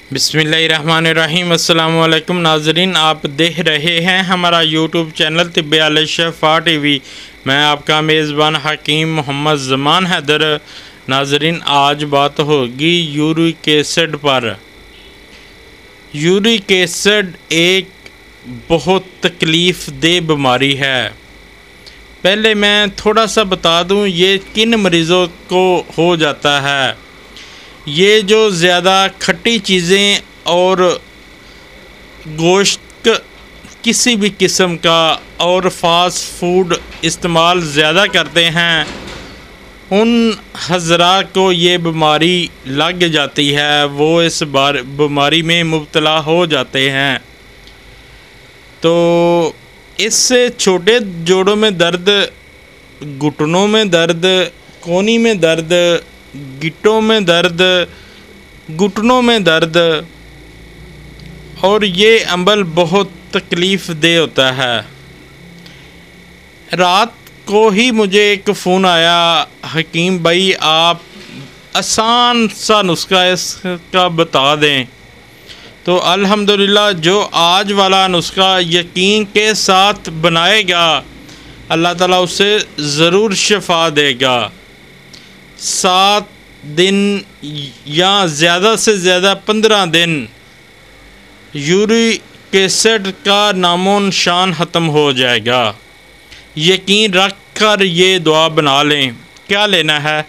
बिस्मिल्लाहिर्रहमानिर्रहीम। अस्सलामु अलैकुम नाज़रीन, आप देख रहे हैं हमारा यूट्यूब चैनल तिब्बे अल शिफा टीवी। मैं आपका मेज़बान हकीम मोहम्मद ज़मान हैदर। नाज़रीन, आज बात होगी यूरिक एसिड पर। यूरिक एसिड एक बहुत तकलीफ़ दे बीमारी है। पहले मैं थोड़ा सा बता दूं ये किन मरीज़ों को हो जाता है। ये जो ज़्यादा खट्टी चीज़ें और गोश्त किसी भी किस्म का और फास्ट फूड इस्तेमाल ज़्यादा करते हैं, उन हज़रात को ये बीमारी लग जाती है, वो इस बीमारी में मुब्तला हो जाते हैं। तो इससे छोटे जोड़ों में दर्द, घुटनों में दर्द, कोहनी में दर्द, गिट्टों में दर्द, घुटनों में दर्द और ये अम्बल बहुत तकलीफ़ दे होता है। रात को ही मुझे एक फ़ोन आया, हकीम भाई आप आसान सा नुस्खा इसका बता दें। तो अल्हम्दुलिल्लाह जो आज वाला नुस्खा यकीन के साथ बनाएगा, अल्लाह ताला उसे ज़रूर शिफा देगा। 7 दिन या ज़्यादा से ज़्यादा 15 दिन यूरिक एसिड का नामो निशान ख़त्म हो जाएगा। यकीन रख कर ये दुआ बना लें। क्या लेना है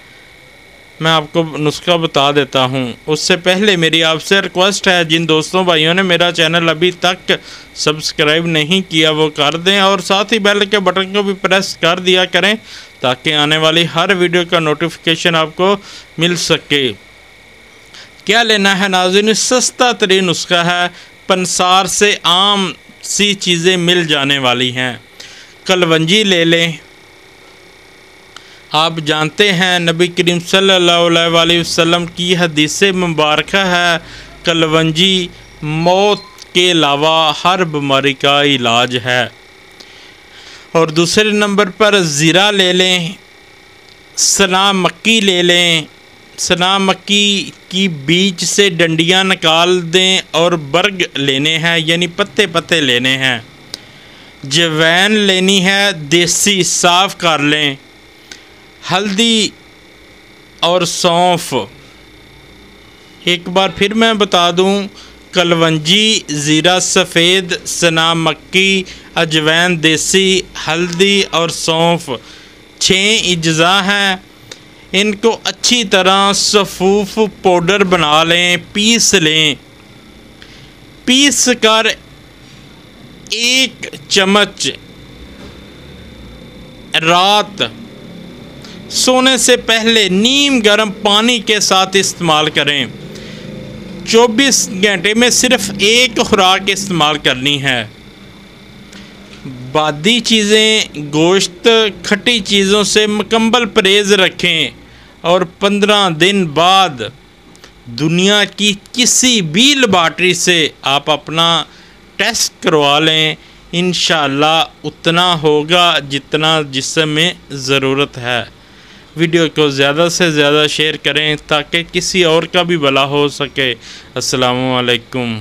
मैं आपको नुस्खा बता देता हूँ। उससे पहले मेरी आपसे रिक्वेस्ट है, जिन दोस्तों भाइयों ने मेरा चैनल अभी तक सब्सक्राइब नहीं किया वो कर दें और साथ ही बेल के बटन को भी प्रेस कर दिया करें ताकि आने वाली हर वीडियो का नोटिफिकेशन आपको मिल सके। क्या लेना है नाज़रीन, सस्ता तरीन नुस्खा है, पंसार से आम सी चीज़ें मिल जाने वाली हैं। कलवंजी ले लें। आप जानते हैं नबी करीम सल्लल्लाहु अलैहि वसल्लम की हदीस मुबारक है, कलवंजी मौत के अलावा हर बीमारी का इलाज है। और दूसरे नंबर पर ज़ीरा ले लें। सना मक्की ले लें। सना मक्की की बीज से डंडियाँ निकाल दें और बर्ग लेने हैं, यानी पत्ते पत्ते लेने हैं। जवैन लेनी है, देसी साफ़ कर लें। हल्दी और सौंफ। एक बार फिर मैं बता दूं, कलवंजी, ज़ीरा सफ़ेद, सना मक्की, अजवैन देसी, हल्दी और सौंफ 6 अज्जा हैं। इनको अच्छी तरह सफ़ूफ पाउडर बना लें, पीस लें। पीस कर 1 चम्मच रात सोने से पहले नीम गर्म पानी के साथ इस्तेमाल करें। 24 घंटे में सिर्फ़ 1 खुराक इस्तेमाल करनी है। बादी चीज़ें, गोश्त, खट्टी चीज़ों से मुकम्मल परहेज़ रखें और 15 दिन बाद दुनिया की किसी भी लेबॉरेटरी से आप अपना टेस्ट करवा लें। इंशाअल्लाह उतना होगा जितना जिस्म में ज़रूरत है। वीडियो को ज़्यादा से ज़्यादा शेयर करें ताकि किसी और का भी भला हो सके। अस्सलामु अलैकुम।